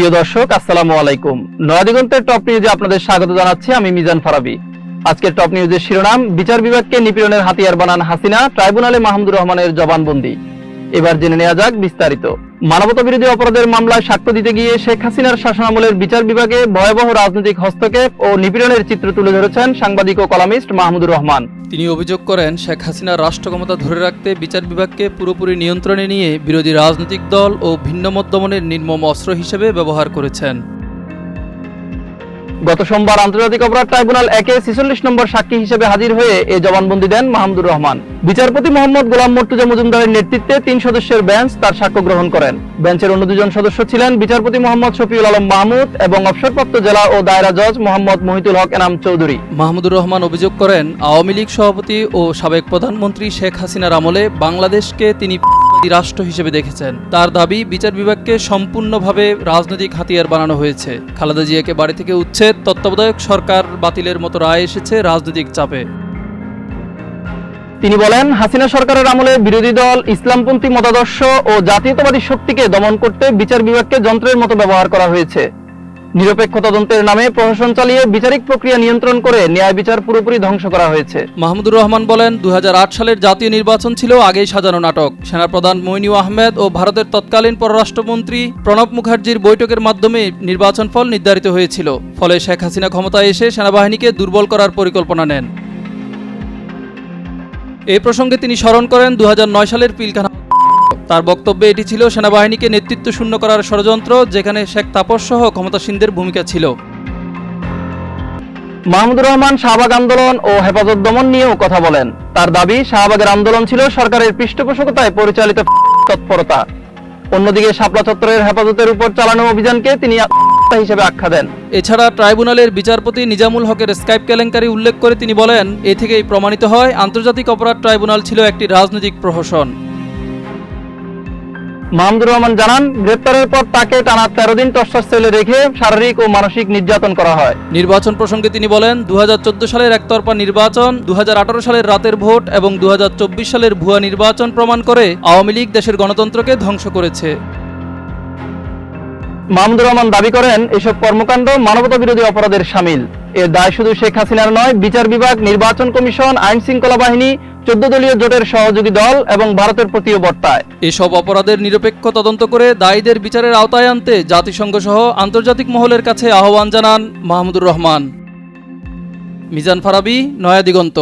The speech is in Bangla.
প্রিয় দর্শক, আসসালামু আলাইকুম। নয়াদিগন্তের টপ নিউজে আপনাদের স্বাগত জানাচ্ছি, আমি মিজান ফারাবি। আজকের টপ নিউজের শিরোনাম, বিচার বিভাগকে নিপীড়নের হাতিয়ার বানান হাসিনা, ট্রাইব্যুনালে মাহমুদুর রহমানের জবানবন্দি। এবার জেনে নেওয়া যাক বিস্তারিত। মানবতা বিরোধী অপরাধের মামলায় সাক্ষ্য দিতে গিয়ে শেখ হাসিনার শাসনামলের বিচার বিভাগে ভয়াবহ রাজনৈতিক হস্তক্ষেপ ও নিপীড়নের চিত্র তুলে ধরেছেন সাংবাদিক ও কলামিস্ট মাহমুদুর রহমান। তিনি অভিযোগ করেন, শেখ হাসিনার রাষ্ট্র ক্ষমতা ধরে রাখতে বিচার বিভাগকে পুরোপুরি নিয়ন্ত্রণে নিয়ে বিরোধী রাজনৈতিক দল ও ভিন্নমত দমনের নির্মম অস্ত্র হিসেবে ব্যবহার করেছেন। গত সোমবার আন্তর্জাতিক অপরাধ ট্রাইব্যুনাল 1-এ 46 নম্বর সাক্ষী হিসেবে হাজির হয়ে এ জবানবন্দি দেন মাহমুদুর রহমান। বিচারপতি মোহাম্মদ গোলাম মর্তুজা মজুমদারের নেতৃত্বে 3 সদস্যের বেঞ্চ তার সাক্ষ্য গ্রহণ করেন। বেঞ্চের অন্য 2 জন সদস্য ছিলেন বিচারপতি মোহাম্মদ শফিউল আলম মাহমুদ এবং অবসরপ্রাপ্ত জেলা ও দায়রা জজ মোহাম্মদ মহিতুল হক এনাম চৌধুরী। মাহমুদুর রহমান অভিযোগ করেন, আওয়ামী লীগ সভাপতি ও সাবেক প্রধানমন্ত্রী শেখ হাসিনার আমলে বাংলাদেশকে তিনি রাষ্ট্র হিসেবে দেখেছেন। তার দাবি, বিচার বিভাগকে সম্পূর্ণভাবে রাজনৈতিক হাতিয়ার বানানো হয়েছে। খালেদা জিয়াকে বাড়ি থেকে উচ্ছেদ, তত্ত্বাবধায়ক সরকার বাতিলের মতো রায় এসেছে রাজনৈতিক চাপে। তিনি বলেন, হাসিনা সরকারের আমলে বিরোধী দল, ইসলামপন্থী মতাদর্শ ও জাতীয়তাবাদী শক্তিকে দমন করতে বিচার বিভাগকে যন্ত্রের মতো ব্যবহার করা হয়েছে। নিরপেক্ষ তদন্তের নামে প্রশাসন চালিয়ে বিচারিক প্রক্রিয়া নিয়ন্ত্রণ করে ন্যায় বিচার পুরোপুরি ধ্বংস করা হয়েছে। মাহমুদুর রহমান বলেন, 2008 সালের জাতীয় নির্বাচন ছিল আগেই সাজানো নাটক। সেনাপ্রধান মইনুল আহমেদ ও ভারতের তৎকালীন পররাষ্ট্রমন্ত্রী প্রণব মুখার্জির বৈঠকের মাধ্যমে নির্বাচন ফল নির্ধারিত হয়েছিল। ফলে শেখ হাসিনা ক্ষমতায় এসে সেনাবাহিনীকে দুর্বল করার পরিকল্পনা নেন। এই প্রসঙ্গে তিনি স্মরণ করেন 2009 সালের পিলখানা। তার বক্তব্যে এটি ছিল সেনাবাহিনীকে নেতৃত্ব শূন্য করার ষড়যন্ত্র, যেখানে শেখ তাপস সহ ক্ষমতাসীনদের ভূমিকা ছিল। মাহমুদুর রহমান শাহবাগ আন্দোলন ও হেফাজত দমন নিয়েও কথা বলেন। তার দাবি, শাহবাগের আন্দোলন ছিল সরকারের পৃষ্ঠপোষকতায় পরিচালিত তৎপরতা। অন্যদিকে শাপলা চত্বরের হেফাজতের উপর চালানো অভিযানকে তিনি হিসেবে আখ্যা দেন। এছাড়া ট্রাইব্যুনালের বিচারপতি নিজামুল হকের স্কাইপ কেলেঙ্কারি উল্লেখ করে তিনি বলেন, এ থেকেই প্রমাণিত হয় আন্তর্জাতিক অপরাধ ট্রাইব্যুনাল ছিল একটি রাজনৈতিক প্রহসন। মাহমুদুর রহমান জানান, গ্রেপ্তারের পর তাকে টানা 13 দিন টর্চার সেলে রেখে শারীরিক ও মানসিক নির্যাতন করা হয়। নির্বাচন প্রসঙ্গে তিনি বলেন, 2014 সালের একতরফা নির্বাচন, 2018 সালের রাতের ভোট এবং 2024 সালের ভুয়া নির্বাচন প্রমাণ করে আওয়ামী লীগ দেশের গণতন্ত্রকে ধ্বংস করেছে। মাহমুদুর রহমান দাবি করেন, এসব কর্মকাণ্ড মানবতা বিরোধী অপরাধের শামিল। এর দায় শুধু শেখ হাসিনার নয়, বিচার বিভাগ, নির্বাচন কমিশন, আইন শৃঙ্খলা বাহিনী, 14 দলীয় জোটের সহযোগী দল এবং ভারতের প্রতিও বর্তায়। এসব অপরাধের নিরপেক্ষ তদন্ত করে দায়ীদের বিচারের আওতায় আনতে জাতিসংঘ সহ আন্তর্জাতিক মহলের কাছে আহ্বান জানান মাহমুদুর রহমান। মিজান ফারাবি, নয়াদিগন্ত।